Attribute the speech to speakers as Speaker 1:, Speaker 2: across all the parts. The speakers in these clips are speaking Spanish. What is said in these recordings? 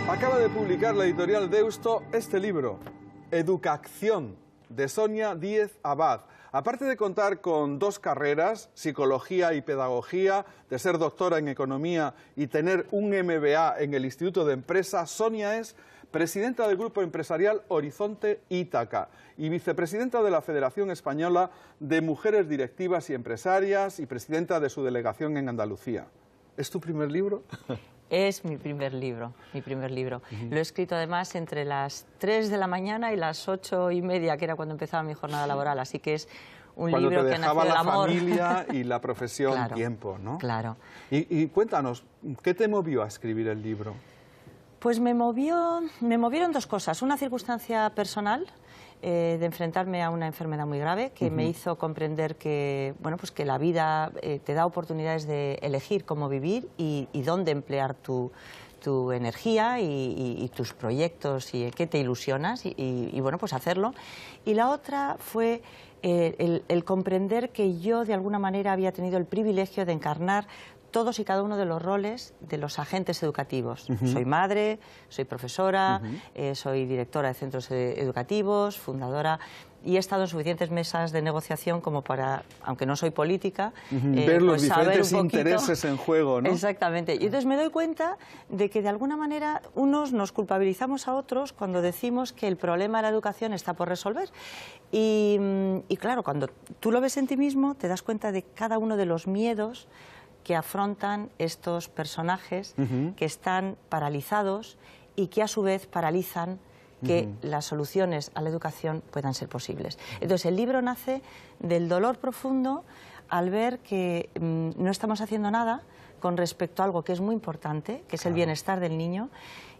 Speaker 1: Acaba de publicar la editorial Deusto este libro, Educación, de Sonia Díez Abad. Aparte de contar con 2 carreras, psicología y pedagogía, de ser doctora en economía y tener un MBA en el Instituto de Empresa, Sonia es presidenta del grupo empresarial Horizonte Ítaca y vicepresidenta de la Federación Española de Mujeres Directivas y Empresarias y presidenta de su delegación en Andalucía. ¿Es tu primer libro?
Speaker 2: Es mi primer libro, Lo he escrito además entre las 3 de la mañana y las 8:30, que era cuando empezaba mi jornada laboral, así que es un libro que nació del amor.
Speaker 1: Cuando te dejaba la familia y la profesión,
Speaker 2: claro,
Speaker 1: tiempo, ¿no?
Speaker 2: Claro.
Speaker 1: Y cuéntanos, ¿qué te movió a escribir el libro?
Speaker 2: Pues me movieron 2 cosas. Una circunstancia personal, de enfrentarme a una enfermedad muy grave que me hizo comprender que, bueno, pues que la vida te da oportunidades de elegir cómo vivir y dónde emplear tu energía y tus proyectos y qué te ilusionas y bueno, pues hacerlo. Y la otra fue el comprender que yo de alguna manera había tenido el privilegio de encarnar todos y cada uno de los roles de los agentes educativos. Soy madre, soy profesora, soy directora de centros educativos, fundadora, y he estado en suficientes mesas de negociación como para, aunque no soy política,
Speaker 1: ver los
Speaker 2: pues
Speaker 1: diferentes
Speaker 2: saber un poquito,
Speaker 1: intereses en juego, ¿no?
Speaker 2: Exactamente. Y entonces me doy cuenta de que de alguna manera unos nos culpabilizamos a otros cuando decimos que el problema de la educación está por resolver. Y claro, cuando tú lo ves en ti mismo, te das cuenta de cada uno de los miedos que afrontan estos personajes que están paralizados y que a su vez paralizan que las soluciones a la educación puedan ser posibles. Entonces el libro nace del dolor profundo al ver que no estamos haciendo nada con respecto a algo que es muy importante, que es el bienestar del niño,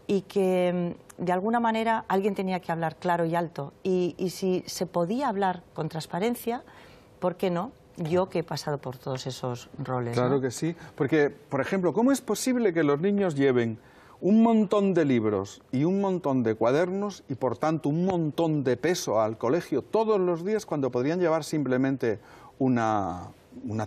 Speaker 2: y que de alguna manera alguien tenía que hablar claro y alto. Y si se podía hablar con transparencia, ¿por qué no? Yo que he pasado por todos esos roles.
Speaker 1: Claro, ¿no? Que sí, porque, por ejemplo, ¿cómo es posible que los niños lleven un montón de libros y un montón de cuadernos y, por tanto, un montón de peso al colegio todos los días cuando podrían llevar simplemente una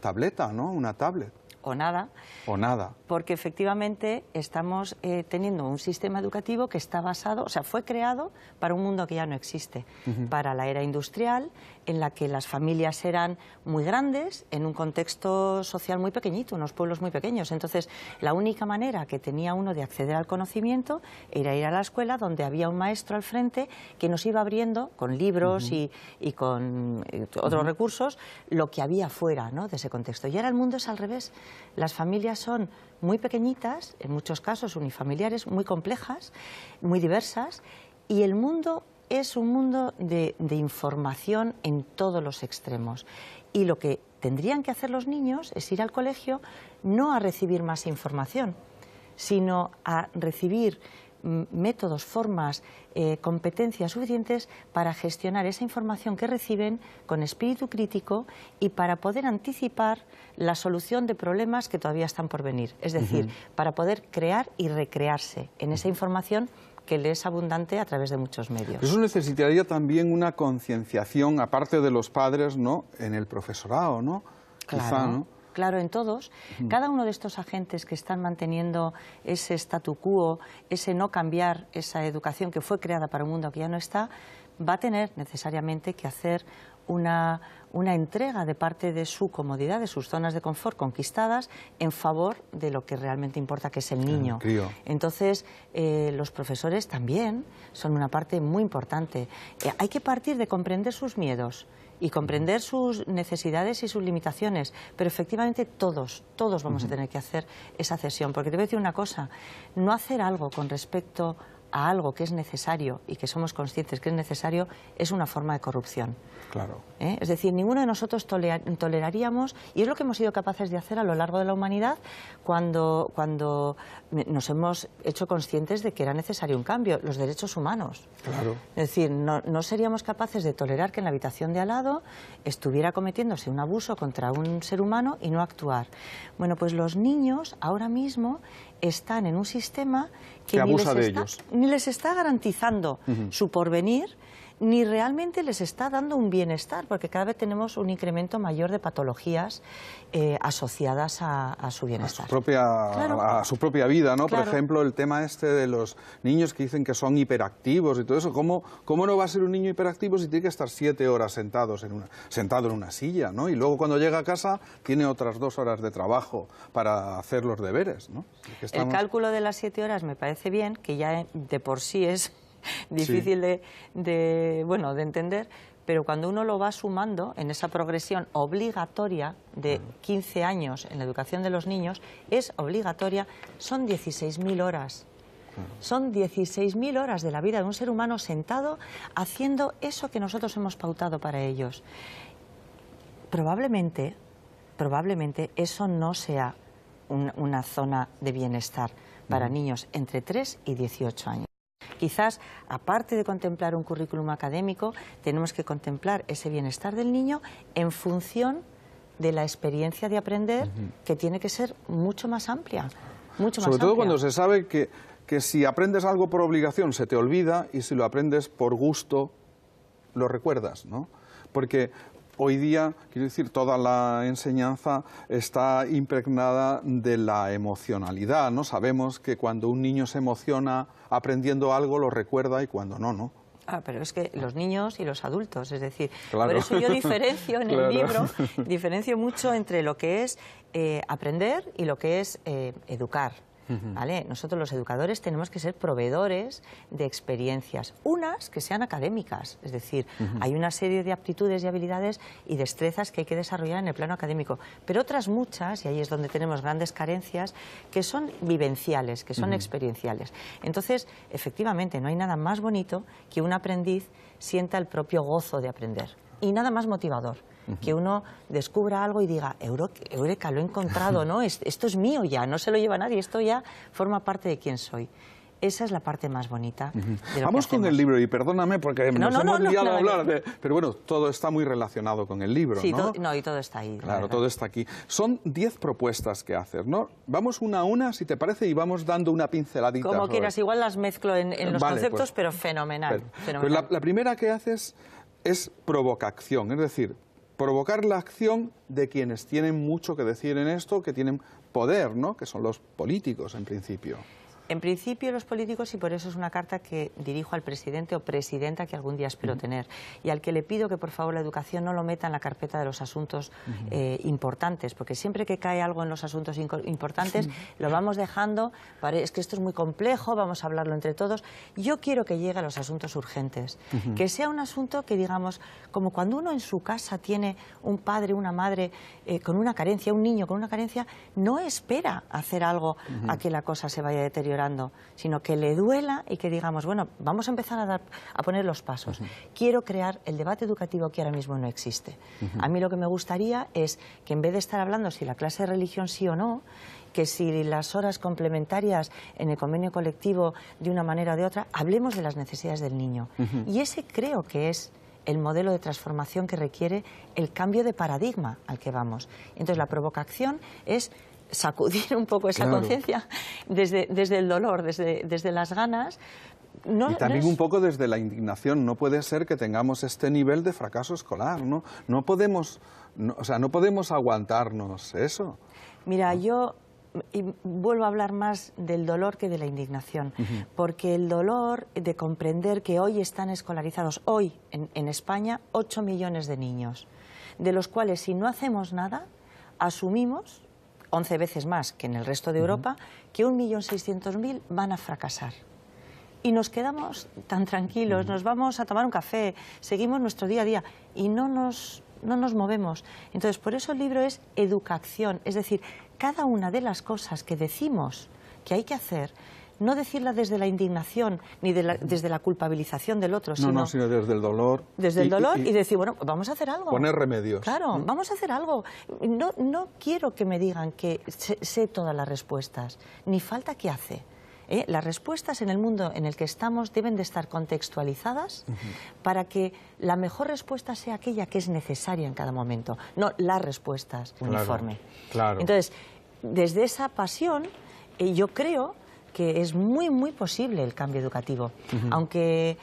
Speaker 1: tableta, ¿no? Una tablet.
Speaker 2: O nada.
Speaker 1: O nada.
Speaker 2: Porque efectivamente estamos teniendo un sistema educativo que está basado, o sea, fue creado para un mundo que ya no existe, para la era industrial, en la que las familias eran muy grandes, en un contexto social muy pequeñito, unos pueblos muy pequeños. Entonces, la única manera que tenía uno de acceder al conocimiento era ir a la escuela, donde había un maestro al frente que nos iba abriendo con libros y con otros recursos lo que había fuera, ¿no?, de ese contexto. Y ahora el mundo es al revés. Las familias son muy pequeñitas, en muchos casos unifamiliares, muy complejas, muy diversas, y el mundo es un mundo de información en todos los extremos. Y lo que tendrían que hacer los niños es ir al colegio no a recibir más información, sino a recibir métodos, formas, competencias suficientes para gestionar esa información que reciben con espíritu crítico y para poder anticipar la solución de problemas que todavía están por venir. Es decir, para poder crear y recrearse en esa información que le es abundante a través de muchos medios.
Speaker 1: Eso necesitaría también una concienciación, aparte de los padres, ¿no?, en el profesorado, ¿no?
Speaker 2: Claro.
Speaker 1: Quizá, ¿no?
Speaker 2: Claro, en todos. Cada uno de estos agentes que están manteniendo ese statu quo, ese no cambiar esa educación que fue creada para un mundo que ya no está, va a tener necesariamente que hacer una entrega de parte de su comodidad, de sus zonas de confort conquistadas, en favor de lo que realmente importa, que es el niño. Entonces, los profesores también son una parte muy importante. Hay que partir de comprender sus miedos y comprender sus necesidades y sus limitaciones, pero efectivamente todos vamos a tener que hacer esa cesión, porque te voy a decir una cosa, no hacer algo con respecto a algo que es necesario y que somos conscientes que es necesario es una forma de corrupción.
Speaker 1: Claro.
Speaker 2: Es decir, ninguno de nosotros toleraríamos, y es lo que hemos sido capaces de hacer a lo largo de la humanidad cuando nos hemos hecho conscientes de que era necesario un cambio, los derechos humanos.
Speaker 1: Claro.
Speaker 2: Es decir, no seríamos capaces de tolerar que en la habitación de al lado estuviera cometiéndose un abuso contra un ser humano y no actuar. Bueno, pues los niños ahora mismo están en un sistema que
Speaker 1: abusa de ellos,
Speaker 2: ni les está garantizando su porvenir, ni realmente les está dando un bienestar, porque cada vez tenemos un incremento mayor de patologías asociadas a su bienestar.
Speaker 1: A su propia vida, ¿no?
Speaker 2: Claro.
Speaker 1: Por ejemplo, el tema este de los niños que dicen que son hiperactivos y todo eso. ¿Cómo no va a ser un niño hiperactivo si tiene que estar 7 horas sentado en una silla, ¿no? Y luego cuando llega a casa tiene otras 2 horas de trabajo para hacer los deberes, ¿no?
Speaker 2: El cálculo de las 7 horas me parece bien, que ya de por sí es difícil de entender, pero cuando uno lo va sumando en esa progresión obligatoria de 15 años en la educación de los niños, es obligatoria, son 16.000 horas. Son 16.000 horas de la vida de un ser humano sentado haciendo eso que nosotros hemos pautado para ellos. Probablemente eso no sea una zona de bienestar para niños entre 3 y 18 años. Quizás, aparte de contemplar un currículum académico, tenemos que contemplar ese bienestar del niño en función de la experiencia de aprender, que tiene que ser mucho más amplia.
Speaker 1: Sobre todo cuando se sabe que si aprendes algo por obligación se te olvida y si lo aprendes por gusto lo recuerdas, ¿no? Porque hoy día, quiero decir, toda la enseñanza está impregnada de la emocionalidad, ¿no? Sabemos que cuando un niño se emociona aprendiendo algo lo recuerda y cuando no, ¿no?
Speaker 2: Ah, pero es que los niños y los adultos, es decir,
Speaker 1: claro.
Speaker 2: Por eso yo diferencio en el libro, diferencio mucho entre lo que es aprender y lo que es educar. ¿Vale? Nosotros los educadores tenemos que ser proveedores de experiencias, unas que sean académicas, es decir, hay una serie de aptitudes y habilidades y destrezas que hay que desarrollar en el plano académico, pero otras muchas, y ahí es donde tenemos grandes carencias, que son vivenciales, que son experienciales. Entonces, efectivamente, no hay nada más bonito que un aprendiz sienta el propio gozo de aprender y nada más motivador. Que uno descubra algo y diga, eureka, lo he encontrado, ¿no? Esto es mío ya, no se lo lleva nadie, esto ya forma parte de quién soy. Esa es la parte más bonita. De lo
Speaker 1: Vamos
Speaker 2: que
Speaker 1: con el libro, y perdóname porque nos hemos liado a hablar, pero bueno, todo está muy relacionado con el libro,
Speaker 2: sí,
Speaker 1: ¿no?
Speaker 2: Y todo está ahí.
Speaker 1: Claro, todo está aquí. Son 10 propuestas que haces, ¿no? Vamos una a una, si te parece, y vamos dando una pinceladita.
Speaker 2: Como quieras, igual las mezclo en los conceptos,
Speaker 1: pues,
Speaker 2: pero fenomenal.
Speaker 1: Pues la primera que haces es provocación, es decir, provocar la acción de quienes tienen mucho que decir en esto, que tienen poder, ¿no? Que son los políticos, en principio.
Speaker 2: En principio los políticos, y por eso es una carta que dirijo al presidente o presidenta que algún día espero tener, y al que le pido que por favor la educación no lo meta en la carpeta de los asuntos importantes, porque siempre que cae algo en los asuntos importantes lo vamos dejando, es que esto es muy complejo, vamos a hablarlo entre todos. Yo quiero que llegue a los asuntos urgentes, que sea un asunto que digamos, como cuando uno en su casa tiene un padre, una madre con una carencia, un niño con una carencia, no espera hacer algo a que la cosa se vaya deteriorando, sino que le duela y que digamos, bueno, vamos a empezar a poner los pasos. Quiero crear el debate educativo que ahora mismo no existe. A mí lo que me gustaría es que en vez de estar hablando si la clase de religión sí o no, que si las horas complementarias en el convenio colectivo de una manera o de otra, hablemos de las necesidades del niño. Y ese creo que es el modelo de transformación que requiere el cambio de paradigma al que vamos. Entonces la provocación es sacudir un poco esa conciencia desde el dolor, desde las ganas.
Speaker 1: Y también un poco desde la indignación. No puede ser que tengamos este nivel de fracaso escolar, ¿no? No podemos aguantarnos eso.
Speaker 2: Mira, yo vuelvo a hablar más del dolor que de la indignación, porque el dolor de comprender que hoy están escolarizados, hoy en España, 8 millones de niños, de los cuales si no hacemos nada, asumimos 11 veces más que en el resto de Europa, que 1.600.000 van a fracasar. Y nos quedamos tan tranquilos, nos vamos a tomar un café, seguimos nuestro día a día y no nos movemos. Entonces, por eso el libro es educación, es decir, cada una de las cosas que decimos que hay que hacer, no decirla desde la indignación ni desde la culpabilización del otro,
Speaker 1: sino desde el dolor.
Speaker 2: Desde el dolor y decir, bueno, vamos a hacer algo.
Speaker 1: Poner remedios.
Speaker 2: Claro, vamos a hacer algo. No quiero que me digan que sé todas las respuestas, ni falta que hace. Las respuestas en el mundo en el que estamos deben de estar contextualizadas para que la mejor respuesta sea aquella que es necesaria en cada momento, no las respuestas uniforme.
Speaker 1: Claro.
Speaker 2: Entonces, desde esa pasión, yo creo que es muy, muy posible el cambio educativo, aunque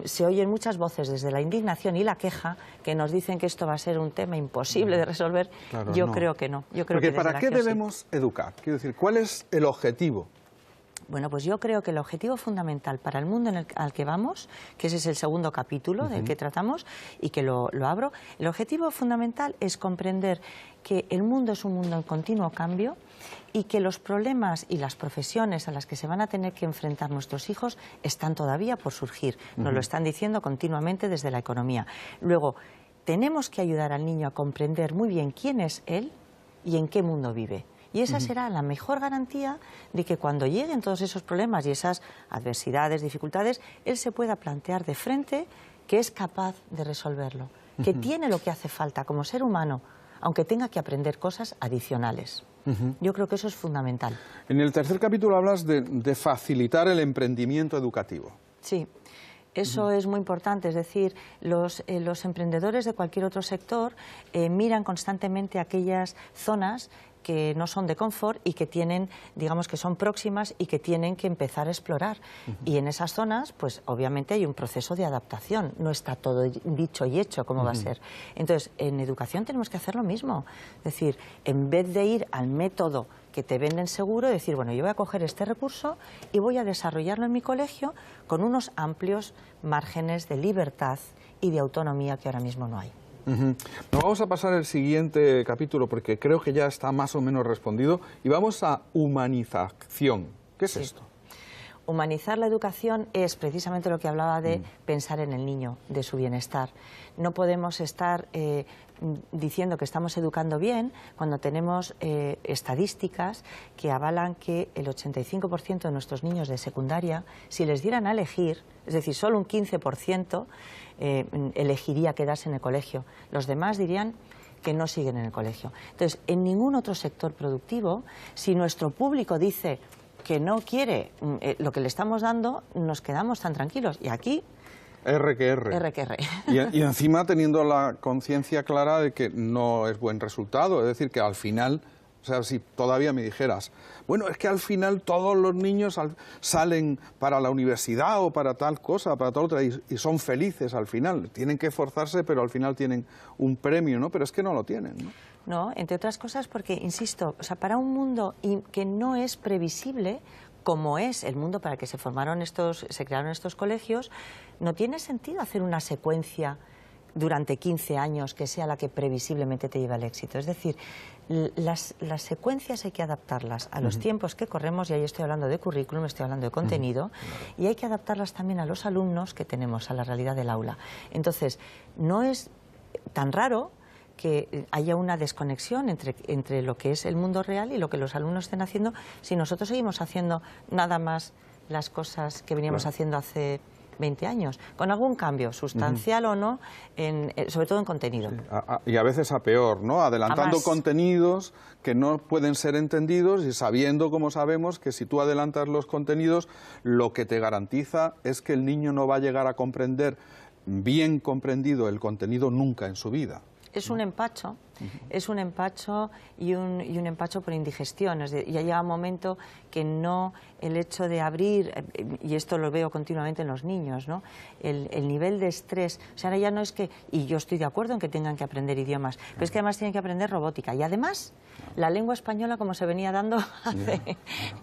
Speaker 2: se oyen muchas voces desde la indignación y la queja que nos dicen que esto va a ser un tema imposible de resolver.
Speaker 1: Claro,
Speaker 2: yo
Speaker 1: no.
Speaker 2: creo que no. Yo creo
Speaker 1: Porque
Speaker 2: que
Speaker 1: ¿para qué debemos educar? Quiero decir, ¿cuál es el objetivo?
Speaker 2: Bueno, pues yo creo que el objetivo fundamental para el mundo al que vamos, que ese es el segundo capítulo del que tratamos y que lo abro, el objetivo fundamental es comprender que el mundo es un mundo en continuo cambio y que los problemas y las profesiones a las que se van a tener que enfrentar nuestros hijos están todavía por surgir. Nos lo están diciendo continuamente desde la economía. Luego, tenemos que ayudar al niño a comprender muy bien quién es él y en qué mundo vive. Y esa será la mejor garantía de que cuando lleguen todos esos problemas y esas adversidades, dificultades, él se pueda plantear de frente que es capaz de resolverlo, que tiene lo que hace falta como ser humano, aunque tenga que aprender cosas adicionales. Yo creo que eso es fundamental.
Speaker 1: En el tercer capítulo hablas de facilitar el emprendimiento educativo.
Speaker 2: Sí. Eso es muy importante, es decir, los emprendedores de cualquier otro sector miran constantemente aquellas zonas que no son de confort y que tienen, digamos, que son próximas y que tienen que empezar a explorar. Y en esas zonas, pues obviamente hay un proceso de adaptación, no está todo dicho y hecho como va a ser. Entonces, en educación tenemos que hacer lo mismo, es decir, en vez de ir al método que te venden seguro, decir, bueno, yo voy a coger este recurso y voy a desarrollarlo en mi colegio con unos amplios márgenes de libertad y de autonomía que ahora mismo no hay.
Speaker 1: Nos vamos a pasar al siguiente capítulo porque creo que ya está más o menos respondido y vamos a humanización. ¿Qué es esto?
Speaker 2: Humanizar la educación es precisamente lo que hablaba de pensar en el niño, de su bienestar. No podemos estar diciendo que estamos educando bien cuando tenemos estadísticas que avalan que el 85% de nuestros niños de secundaria, si les dieran a elegir, es decir, solo un 15% elegiría quedarse en el colegio. Los demás dirían que no siguen en el colegio. Entonces, en ningún otro sector productivo, si nuestro público dice que no quiere lo que le estamos dando, nos quedamos tan tranquilos. Y aquí...
Speaker 1: R que R.
Speaker 2: R que R.
Speaker 1: Y encima teniendo la conciencia clara de que no es buen resultado. Es decir, que al final, o sea, si todavía me dijeras, bueno, es que al final todos los niños salen para la universidad o para tal cosa, para tal otra, y son felices al final. Tienen que esforzarse, pero al final tienen un premio, ¿no? Pero es que no lo tienen, ¿no?
Speaker 2: No, entre otras cosas porque, insisto, o sea, para un mundo que no es previsible, como es el mundo para el que se crearon estos colegios, no tiene sentido hacer una secuencia durante 15 años que sea la que previsiblemente te lleve al éxito. Es decir, las secuencias hay que adaptarlas a los tiempos que corremos, y ahí estoy hablando de currículum, estoy hablando de contenido, y hay que adaptarlas también a los alumnos que tenemos, a la realidad del aula. Entonces, no es tan raro que haya una desconexión entre lo que es el mundo real y lo que los alumnos estén haciendo si nosotros seguimos haciendo nada más las cosas que veníamos haciendo hace 20 años, con algún cambio, sustancial o no, sobre todo en contenido. Sí.
Speaker 1: Y a veces a peor, ¿no? Adelantando contenidos que no pueden ser entendidos y sabiendo, como sabemos, que si tú adelantas los contenidos, lo que te garantiza es que el niño no va a llegar a comprender bien comprendido el contenido nunca en su vida.
Speaker 2: Es un empacho, es un empacho y un empacho por indigestión. Ya llega un momento que no el hecho de abrir, y esto lo veo continuamente en los niños, ¿no? El nivel de estrés, o sea, ahora ya no es que, y yo estoy de acuerdo en que tengan que aprender idiomas, pero es que además tienen que aprender robótica y además la lengua española como se venía dando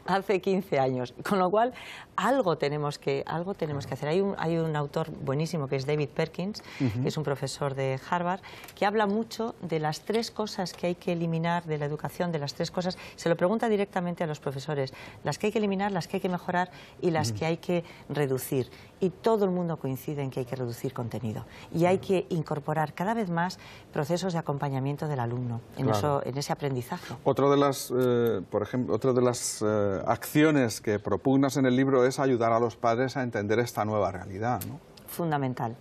Speaker 2: hace 15 años, con lo cual algo tenemos que hacer. Hay un autor buenísimo que es David Perkins, que es un profesor de Harvard, que habla mucho de las 3 cosas que hay que eliminar de la educación, de las 3 cosas, se lo pregunta directamente a los profesores, las que hay que eliminar, las que hay que mejorar y las que hay que reducir. Y todo el mundo coincide en que hay que reducir contenido y hay que incorporar cada vez más procesos de acompañamiento del alumno en ese aprendizaje.
Speaker 1: Otra de las, por ejemplo, acciones que propugnas en el libro es ayudar a los padres a entender esta nueva realidad, ¿no?
Speaker 2: Fundamental.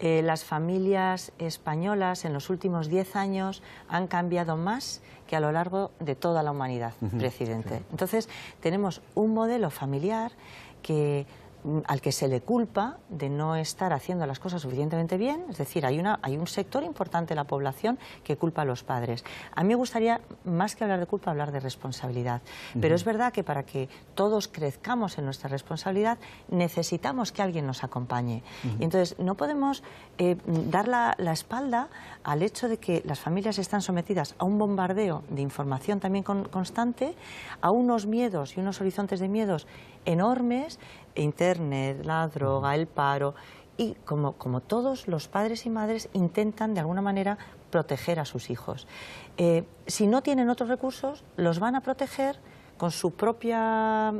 Speaker 2: Las familias españolas en los últimos 10 años han cambiado más que a lo largo de toda la humanidad precedente. Entonces, tenemos un modelo familiar que al que se le culpa de no estar haciendo las cosas suficientemente bien, es decir, hay un sector importante de la población que culpa a los padres. A mí me gustaría, más que hablar de culpa, hablar de responsabilidad. Pero es verdad que para que todos crezcamos en nuestra responsabilidad, necesitamos que alguien nos acompañe. Y entonces, no podemos dar la espalda al hecho de que las familias están sometidas a un bombardeo de información también constante, a unos miedos y unos horizontes de miedos enormes, Internet, la droga, el paro, y como todos los padres y madres intentan de alguna manera proteger a sus hijos. Si no tienen otros recursos, los van a proteger con su propia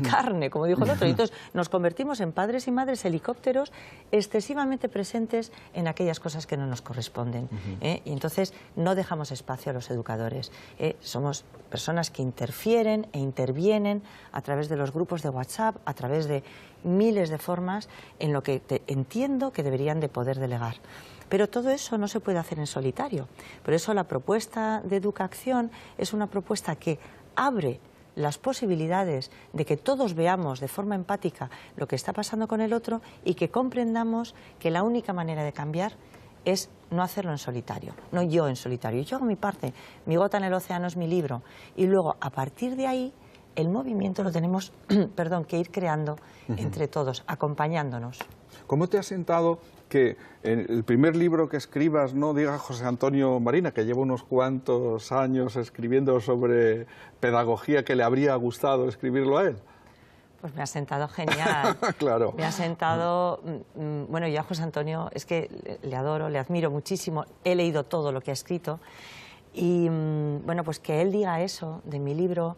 Speaker 2: carne, como dijo el otro. Y entonces nos convertimos en padres y madres helicópteros excesivamente presentes en aquellas cosas que no nos corresponden. Y entonces no dejamos espacio a los educadores. Somos personas que interfieren e intervienen a través de los grupos de WhatsApp, a través de miles de formas en lo que entiendo que deberían de poder delegar. Pero todo eso no se puede hacer en solitario. Por eso la propuesta de Educacción es una propuesta que abre las posibilidades de que todos veamos de forma empática lo que está pasando con el otro y que comprendamos que la única manera de cambiar es no hacerlo en solitario, no yo en solitario. Yo hago mi parte, Mi gota en el océano es mi libro, y luego a partir de ahí el movimiento lo tenemos que ir creando entre todos, acompañándonos.
Speaker 1: ¿Cómo te ha sentado que en el primer libro que escribas no diga José Antonio Marina, que lleva unos cuantos años escribiendo sobre pedagogía, que le habría gustado escribirlo a él?
Speaker 2: Pues me ha sentado genial.
Speaker 1: Claro.
Speaker 2: Me ha sentado... Bueno, yo a José Antonio es que le adoro, le admiro muchísimo. He leído todo lo que ha escrito. Y bueno, pues que él diga eso de mi libro,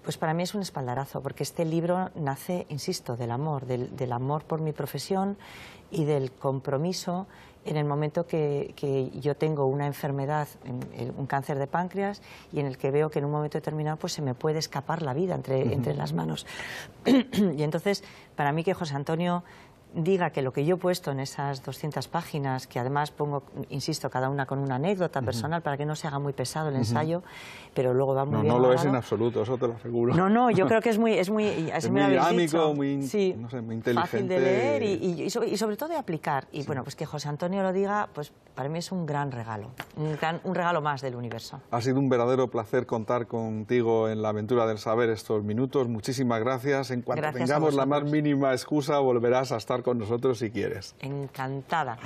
Speaker 2: pues para mí es un espaldarazo, porque este libro nace, insisto, del amor por mi profesión y del compromiso en el momento que yo tengo una enfermedad, un cáncer de páncreas, y en el que veo que en un momento determinado pues se me puede escapar la vida entre las manos. Y entonces, para mí que José Antonio diga que lo que yo he puesto en esas 200 páginas, que además pongo, insisto, cada una con una anécdota personal para que no se haga muy pesado el ensayo, pero luego va muy bien.
Speaker 1: No lo es en absoluto, eso te lo aseguro.
Speaker 2: No, yo creo que es muy
Speaker 1: dinámico, muy inteligente.
Speaker 2: Fácil de leer y sobre todo de aplicar. Y bueno, pues que José Antonio lo diga, pues para mí es un gran regalo, un regalo más del universo.
Speaker 1: Ha sido un verdadero placer contar contigo en la aventura del saber estos minutos. Muchísimas gracias. En cuanto tengamos la más mínima excusa, volverás a estar con nosotros si quieres.
Speaker 2: Encantada.